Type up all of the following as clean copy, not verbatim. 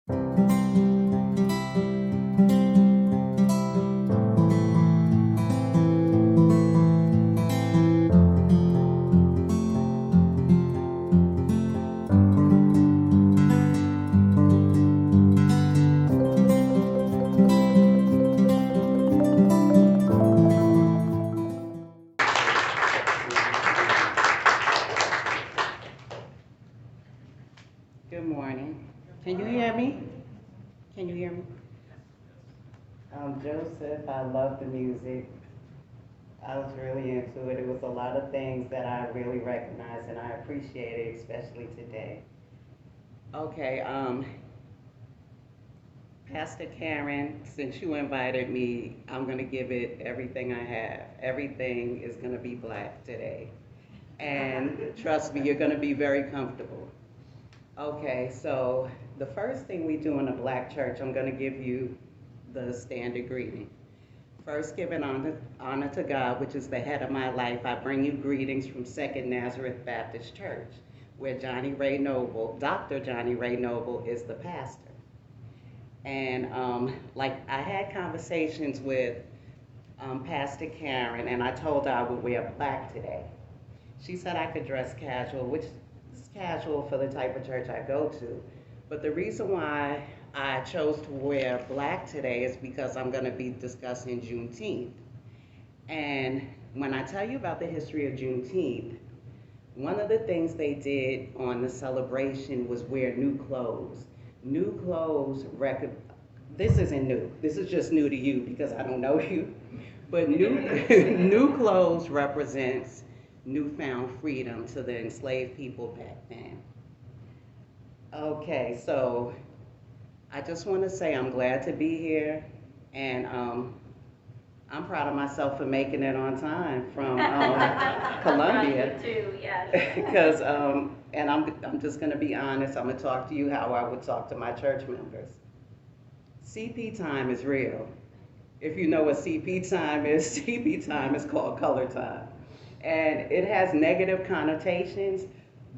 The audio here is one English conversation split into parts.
Good morning. Can you hear me? Can you hear me? I'm Joseph. I love the music. I was really into it. It was a lot of things that I really recognized and I appreciate it, especially today. Okay, Pastor Karen, since you invited me, I'm going to give it everything I have. Everything is going to be black today. And trust me, you're going to be very comfortable. Okay, so the first thing we do in a black church, I'm going to give you the standard greeting. First, giving honor to God, which is the head of my life. I bring you greetings from Second Nazareth Baptist Church, where Dr. Johnny Ray Noble is the pastor. And like I had conversations with Pastor Karen, and I told her I would wear black today. She said I could dress casual, which is casual for the type of church I go to. But the reason why I chose to wear black today is because I'm going to be discussing Juneteenth. And when I tell you about the history of Juneteenth, one of the things they did on the celebration was wear new clothes. New clothes, this isn't new. This is just new to you because I don't know you. But new clothes represents newfound freedom to the enslaved people back then. Okay, so I just want to say I'm glad to be here, and I'm proud of myself for making it on time from Columbia. Me too, yes. Because, and I'm just going to be honest, I'm going to talk to you how I would talk to my church members. CP time is real. If you know what CP time is, CP time is called color time. And it has negative connotations,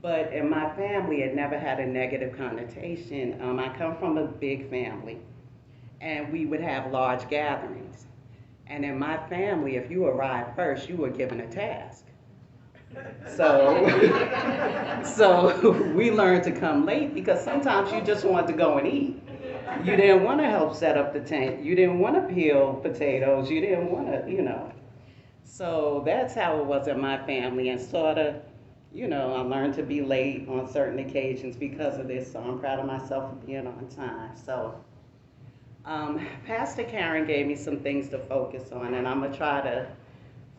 but in my family, it never had a negative connotation. I come from a big family, and we would have large gatherings. And in my family, if you arrived first, you were given a task. So, so we learned to come late because sometimes you just wanted to go and eat. You didn't want to help set up the tent. You didn't want to peel potatoes. You didn't want to. So that's how it was in my family, and sort of, I learned to be late on certain occasions because of this. So I'm proud of myself for being on time. So Pastor Karen gave me some things to focus on, and I'm gonna try to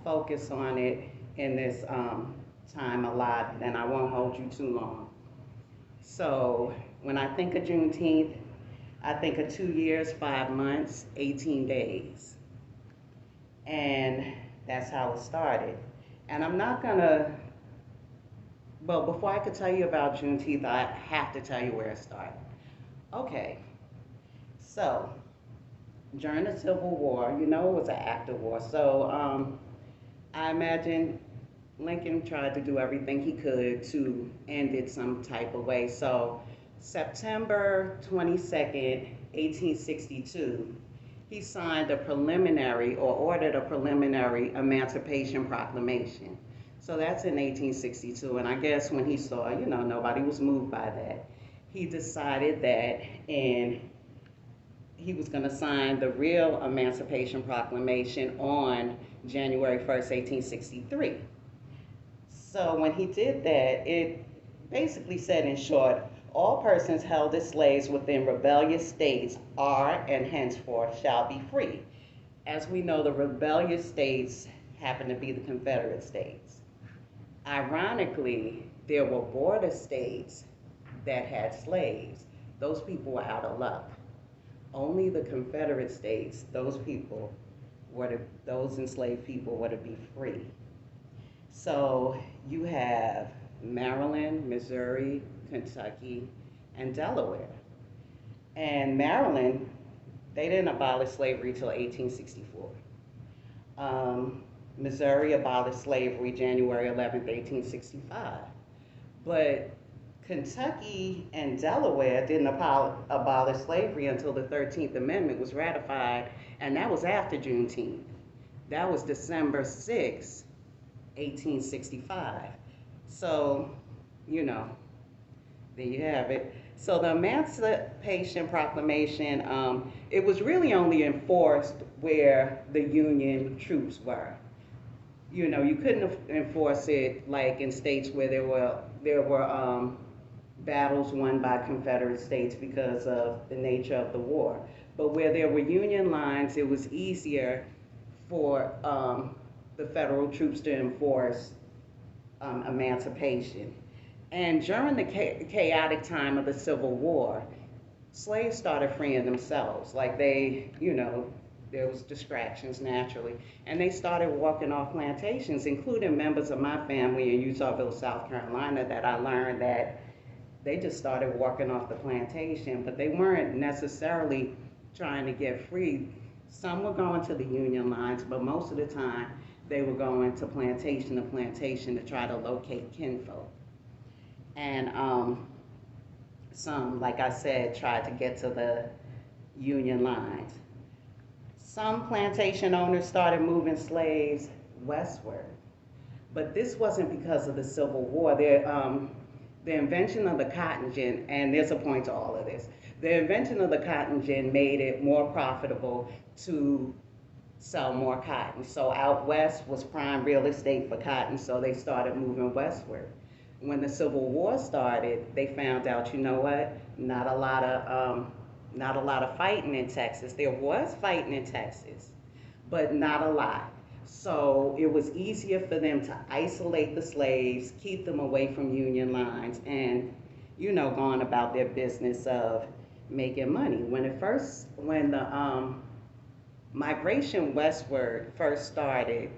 focus on it in this time allotted, and I won't hold you too long. So when I think of Juneteenth, I think of 2 years, 5 months, 18 days. And that's how it started. And I'm not gonna, well, before I could tell you about Juneteenth, I have to tell you where it started. Okay, so during the Civil War, it was an active war. So I imagine Lincoln tried to do everything he could to end it some type of way. So September 22nd, 1862, he signed a preliminary or ordered a preliminary Emancipation Proclamation. So that's in 1862, and I guess when he saw, nobody was moved by that, he decided that he was going to sign the real Emancipation Proclamation on January 1st, 1863. So when he did that, it basically said in short, all persons held as slaves within rebellious states are and henceforth shall be free. As we know, the rebellious states happen to be the Confederate states. Ironically, there were border states that had slaves. Those people were out of luck. Only the Confederate states, those enslaved people were to be free. So you have Maryland, Missouri, Kentucky, and Delaware. And Maryland, they didn't abolish slavery till 1864. Missouri abolished slavery January 11th, 1865. But Kentucky and Delaware didn't abolish slavery until the 13th Amendment was ratified, and that was after Juneteenth. That was December 6, 1865. So, you know, there you have it. So the Emancipation Proclamation, it was really only enforced where the Union troops were. You know, you couldn't enforce it like in states where there were battles won by Confederate states because of the nature of the war. But where there were Union lines, it was easier for the federal troops to enforce emancipation. And during the chaotic time of the Civil War, slaves started freeing themselves. Like there was distractions naturally. And they started walking off plantations, including members of my family in Utahville, South Carolina, that I learned that they just started walking off the plantation, but they weren't necessarily trying to get free. Some were going to the Union lines, but most of the time they were going to plantation to plantation to try to locate kinfolk. And some, like I said, tried to get to the Union lines. Some plantation owners started moving slaves westward, but this wasn't because of the Civil War. The invention of the cotton gin, and there's a point to all of this, the invention of the cotton gin made it more profitable to sell more cotton. So out west was prime real estate for cotton, so they started moving westward. When the Civil War started, they found out, you know what, not a lot of fighting in Texas. There was fighting in Texas, but not a lot. So it was easier for them to isolate the slaves, keep them away from Union lines, and, you know, going about their business of making money. When the migration westward first started,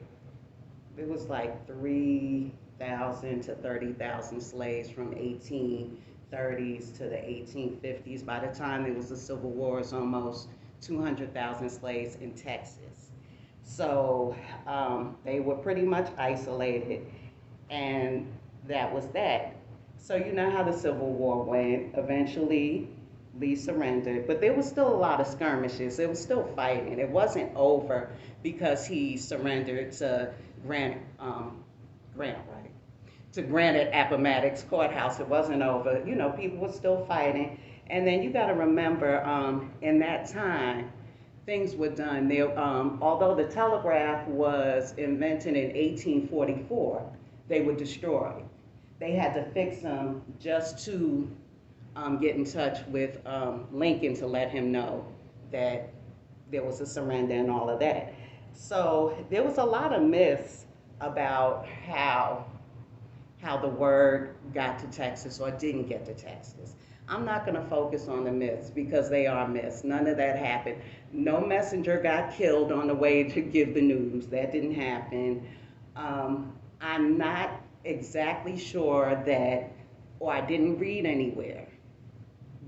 it was like 3,000 to 30,000 slaves from 1830s to the 1850s. By the time there was the Civil War, it was almost 200,000 slaves in Texas. So they were pretty much isolated, and that was that. So you know how the Civil War went. Eventually, Lee surrendered, but there was still a lot of skirmishes. It was still fighting. It wasn't over because he surrendered to Granite Appomattox Courthouse. It wasn't over. You know, people were still fighting. And then you got to remember, in that time, things were done. Although the telegraph was invented in 1844, they were destroyed. They had to fix them just to get in touch with Lincoln to let him know that there was a surrender and all of that. So there was a lot of myths about how the word got to Texas or didn't get to Texas. I'm not going to focus on the myths because they are myths. None of that happened. No messenger got killed on the way to give the news. That didn't happen. I'm not exactly sure that, or I didn't read anywhere,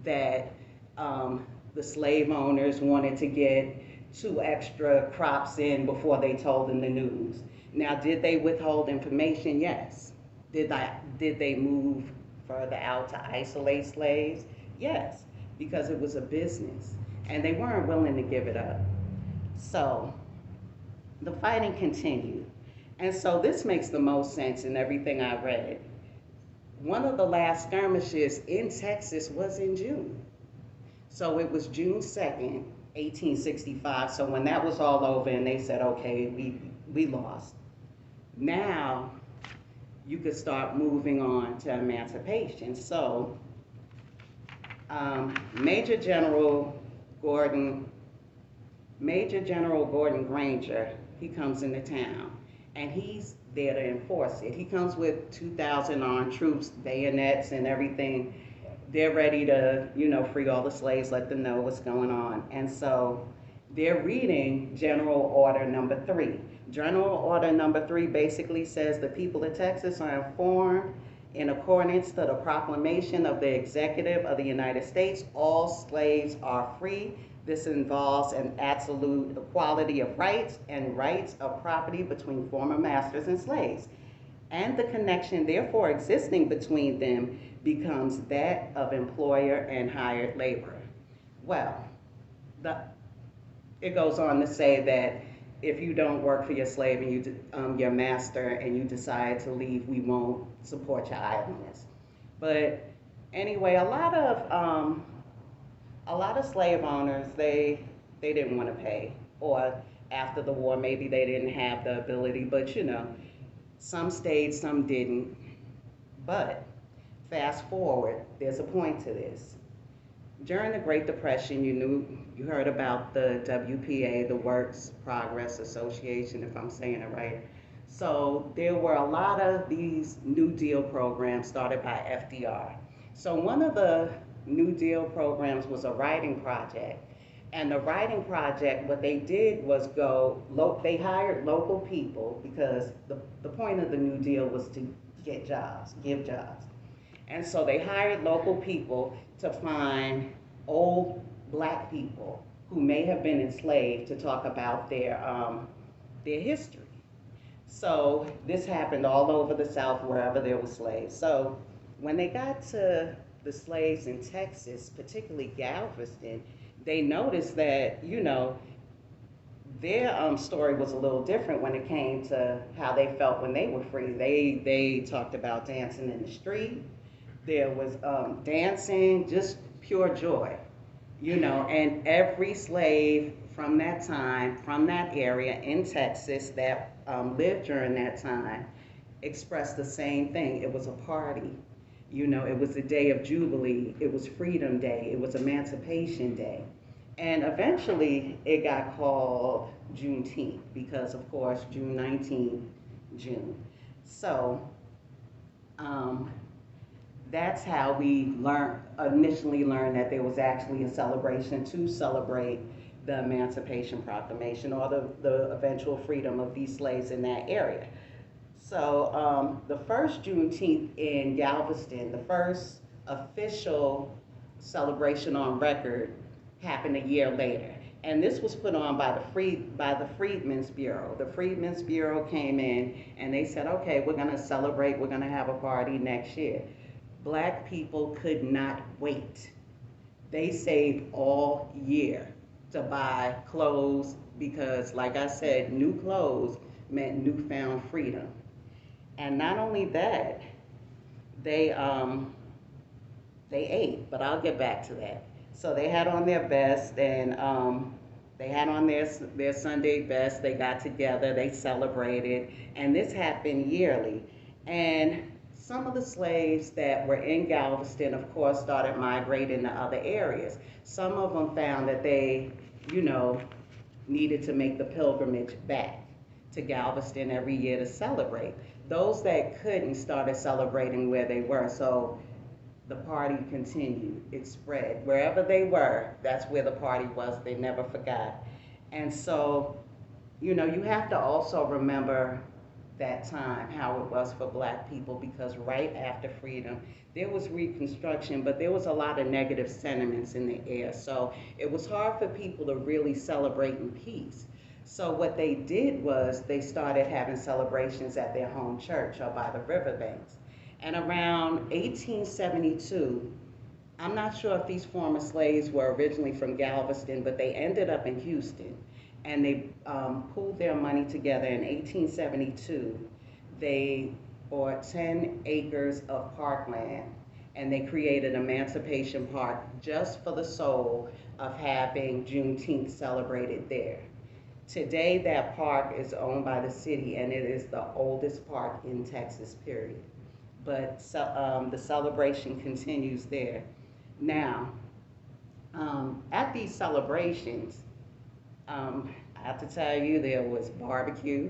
that the slave owners wanted to get 2 extra crops in before they told them the news. Now, did they withhold information? Yes. Did they move further out to isolate slaves? Yes, because it was a business, and they weren't willing to give it up. So the fighting continued. And so this makes the most sense in everything I read. One of the last skirmishes in Texas was in June. So it was June 2nd, 1865. So when that was all over and they said, okay, we lost. Now you could start moving on to emancipation. So Major General Gordon Granger, he comes into town, and he's there to enforce it. He comes with 2,000 armed troops, bayonets and everything. They're ready to, free all the slaves, let them know what's going on. And so they're reading General Order Number 3. General Order Number 3 basically says the people of Texas are informed in accordance to the proclamation of the Executive of the United States, all slaves are free. This involves an absolute equality of rights and rights of property between former masters and slaves. and the connection therefore existing between them becomes that of employer and hired laborer. Well, the, it goes on to say that if you don't work for your slave and your master and you decide to leave, we won't support your idleness. But anyway, a lot of slave owners they didn't want to pay, or after the war maybe they didn't have the ability. But some stayed, some didn't. But fast forward, there's a point to this. During the Great Depression, you heard about the WPA, the Works Progress Association, if I'm saying it right. So there were a lot of these New Deal programs started by FDR. So one of the New Deal programs was a writing project. And the writing project, what they did was they hired local people because the point of the New Deal was to get jobs, give jobs. And so they hired local people to find old black people who may have been enslaved to talk about their history. So this happened all over the South, wherever there were slaves. So when they got to the slaves in Texas, particularly Galveston, they noticed that, their story was a little different when it came to how they felt when they were free. They talked about dancing in the street. There was dancing, just pure joy, and every slave from that time, from that area in Texas that lived during that time expressed the same thing. It was a party. It was a day of jubilee. It was Freedom Day. It was Emancipation Day. And eventually it got called Juneteenth because, of course, June 19th, June. So that's how we initially learned that there was actually a celebration to celebrate the Emancipation Proclamation or the eventual freedom of these slaves in that area. So the first Juneteenth in Galveston, the first official celebration on record, happened a year later. And this was put on by the Freedmen's Bureau. The Freedmen's Bureau came in and they said, okay, we're going to celebrate, we're going to have a party next year. Black people could not wait. They saved all year to buy clothes because, like I said, new clothes meant newfound freedom. And not only that, they ate, but I'll get back to that. So they had on their best, and they had on their Sunday best. They got together, they celebrated, and this happened yearly. And some of the slaves that were in Galveston, of course, started migrating to other areas. Some of them found that they, needed to make the pilgrimage back to Galveston every year to celebrate. Those that couldn't started celebrating where they were. So the party continued. It spread. Wherever they were, that's where the party was. They never forgot. And so, you have to also remember that time, how it was for black people, because right after freedom, there was Reconstruction, but there was a lot of negative sentiments in the air. So it was hard for people to really celebrate in peace. So what they did was they started having celebrations at their home church or by the riverbanks. And around 1872, I'm not sure if these former slaves were originally from Galveston, but they ended up in Houston. And they pooled their money together in 1872. They bought 10 acres of parkland, and they created Emancipation Park just for the soul of having Juneteenth celebrated there. Today, that park is owned by the city, and it is the oldest park in Texas, period. But the celebration continues there. Now, at these celebrations, I have to tell you, there was barbecue,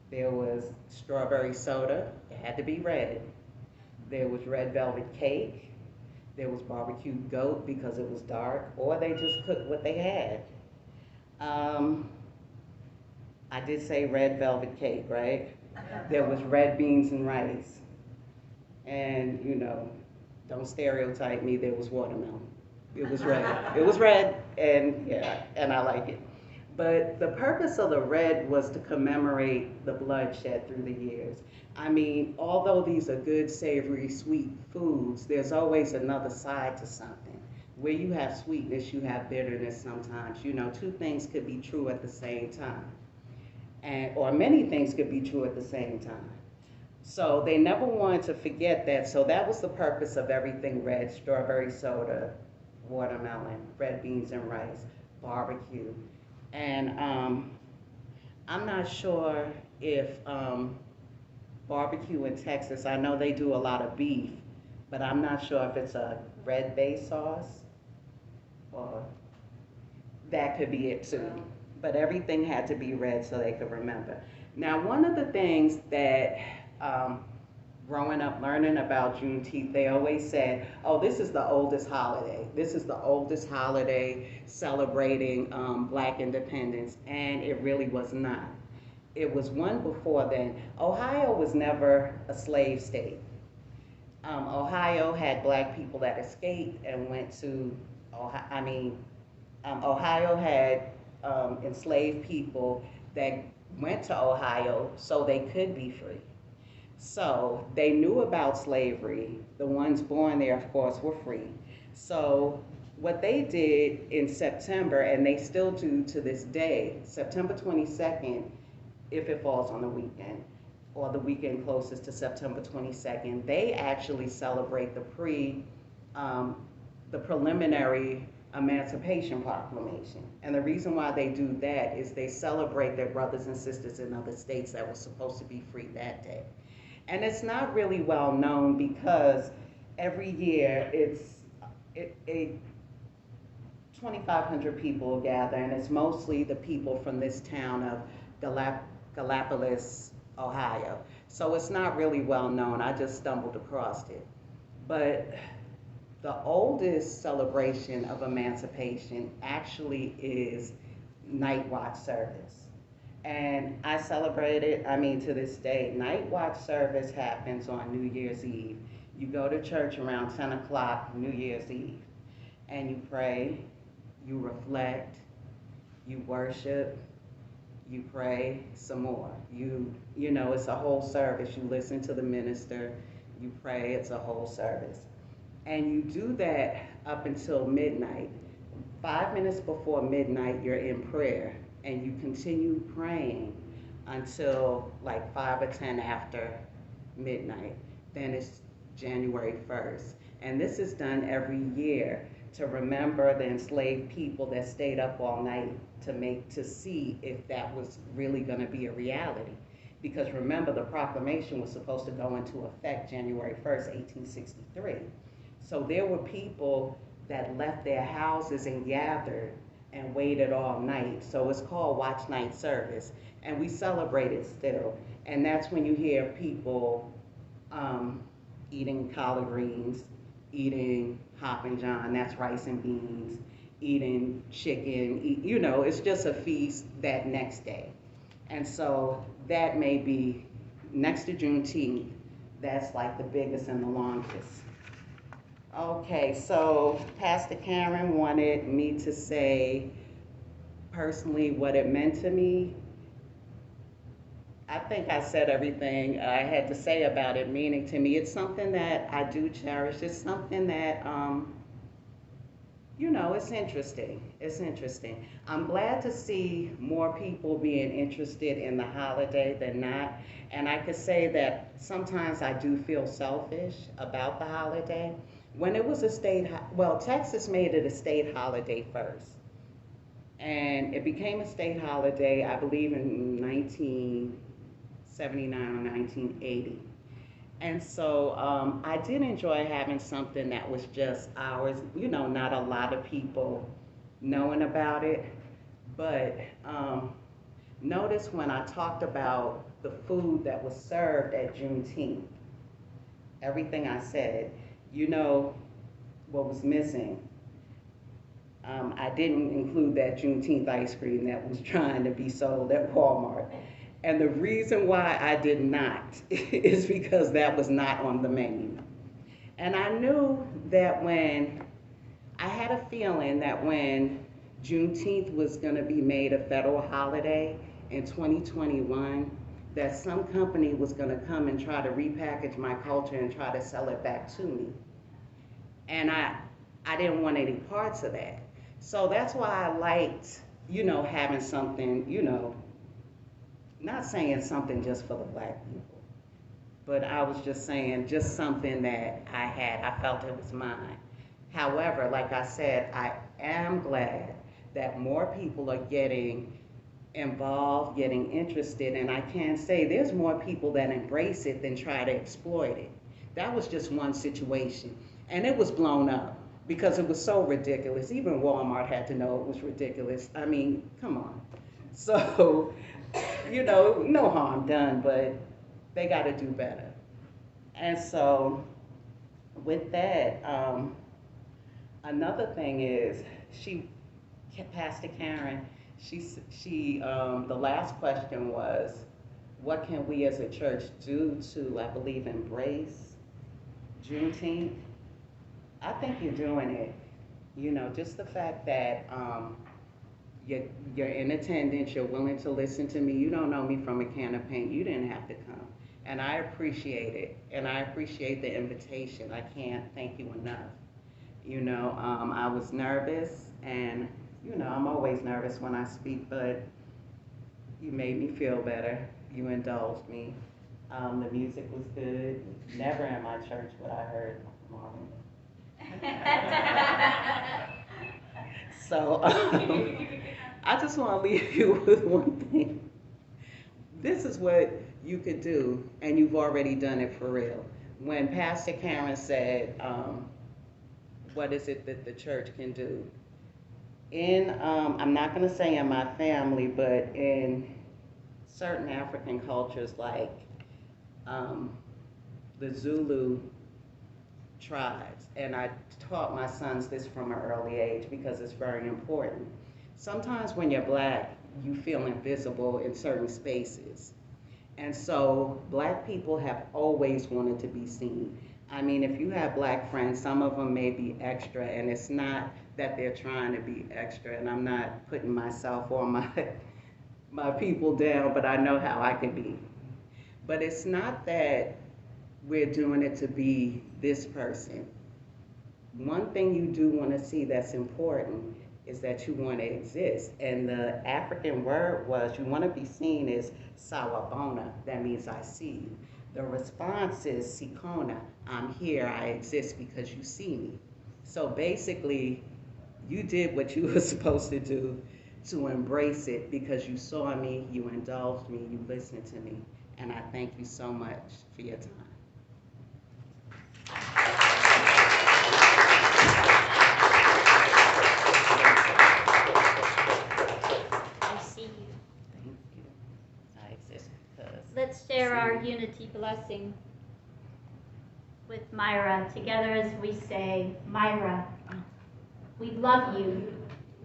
there was strawberry soda, it had to be red, there was red velvet cake, there was barbecued goat because it was dark, or they just cooked what they had. I did say red velvet cake, right? There was red beans and rice. And, don't stereotype me, there was watermelon. It was red. It was red, and yeah, and I like it. But the purpose of the red was to commemorate the bloodshed through the years. I mean, although these are good, savory, sweet foods, there's always another side to something. Where you have sweetness, you have bitterness sometimes. You know, two things could be true at the same time. And, or many things could be true at the same time. So they never wanted to forget that. So that was the purpose of everything red: strawberry soda, watermelon, red beans and rice, barbecue. And I'm not sure if barbecue in Texas, I know they do a lot of beef, but I'm not sure if it's a red base sauce or that could be it too. But everything had to be red so they could remember. Now, one of the things that um, growing up learning about Juneteenth, they always said, oh, this is the oldest holiday. This is the oldest holiday celebrating Black independence, and it really was not. It was one before then. Ohio was never a slave state. Ohio had Black people that escaped and went to, Ohio, Ohio had enslaved people that went to Ohio so they could be free. So they knew about slavery. The ones born there, of course, were free. So what they did in September, and they still do to this day, September 22nd, if it falls on the weekend, or the weekend closest to September 22nd, they actually celebrate the preliminary Emancipation Proclamation. And the reason why they do that is they celebrate their brothers and sisters in other states that were supposed to be free that day. And it's not really well known because every year it 2,500 people gather, and it's mostly the people from this town of Gallipolis, Ohio. So it's not really well known. I just stumbled across it. But the oldest celebration of emancipation actually is night watch service. And I celebrate it, to this day. Night watch service happens on New Year's Eve. You go to church around 10 o'clock New Year's Eve, and you pray, you reflect, you worship, you pray some more. You know, it's a whole service. You listen to the minister, you pray, it's a whole service. And you do that up until midnight. 5 minutes before midnight, you're in prayer, and you continue praying until like 5 or 10 after midnight. Then it's January 1st. And this is done every year to remember the enslaved people that stayed up all night to see if that was really going to be a reality. Because remember, the proclamation was supposed to go into effect January 1st, 1863. So there were people that left their houses and gathered and waited all night. So it's called Watch Night Service, and we celebrate it still. And that's when you hear people eating collard greens, eating hoppin' john, that's rice and beans, eating chicken, it's just a feast that next day. And so that may be, next to Juneteenth, that's like the biggest and the longest. Okay, so Pastor Karen wanted me to say personally what it meant to me. I think I said everything I had to say about it meaning to me. It's something that I do cherish. It's something that, it's interesting. It's interesting. I'm glad to see more people being interested in the holiday than not. And I could say that sometimes I do feel selfish about the holiday. When it was Texas made it a state holiday first. And it became a state holiday, I believe, in 1979 or 1980. And so I did enjoy having something that was just ours, not a lot of people knowing about it. But notice when I talked about the food that was served at Juneteenth, everything I said, what was missing. I didn't include that Juneteenth ice cream that was trying to be sold at Walmart. And the reason why I did not is because that was not on the menu. And I knew that I had a feeling that when Juneteenth was going to be made a federal holiday in 2021, that some company was going to come and try to repackage my culture and try to sell it back to me. And I didn't want any parts of that. So that's why I liked, having something, not saying something just for the black people, but I was just saying just something that I had. I felt it was mine. However, like I said, I am glad that more people are getting involved, getting interested, and I can say there's more people that embrace it than try to exploit it. That was just one situation, and it was blown up because it was so ridiculous. Even Walmart had to know it was ridiculous. I mean, come on. So, no harm done, but they got to do better. And so, with that, another thing is Pastor Karen, the last question was, what can we as a church do to, I believe, embrace Juneteenth? I think you're doing it. Just the fact that you're in attendance, you're willing to listen to me. You don't know me from a can of paint. You didn't have to come. And I appreciate it. And I appreciate the invitation. I can't thank you enough. I was nervous, and I'm always nervous when I speak, but you made me feel better. You indulged me. The music was good. Never in my church would I heard Marvin. So I just want to leave you with one thing. This is what you could do, and you've already done it for real. When Pastor Karen said, what is it that the church can do? I'm not going to say in my family, but in certain African cultures like the Zulu tribes, and I taught my sons this from an early age because it's very important. Sometimes when you're black, you feel invisible in certain spaces. And so black people have always wanted to be seen. I mean, if you have black friends, some of them may be extra, and it's not that they're trying to be extra, and I'm not putting myself or my people down, but I know how I can be. But it's not that we're doing it to be this person. One thing you do want to see that's important is that you want to exist. And the African word was, you want to be seen as sawabona, that means I see you. The response is sikona, I'm here, I exist because you see me. So basically, you did what you were supposed to do to embrace it because you saw me, you indulged me, you listened to me. And I thank you so much for your time. Let's share our unity blessing with Myra together as we say, Myra, we love you,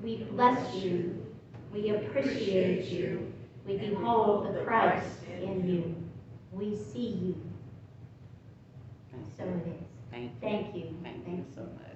we bless you, we appreciate you, we behold the Christ in you, we see you. So it is. Thank you. Thank you. Thank you so much.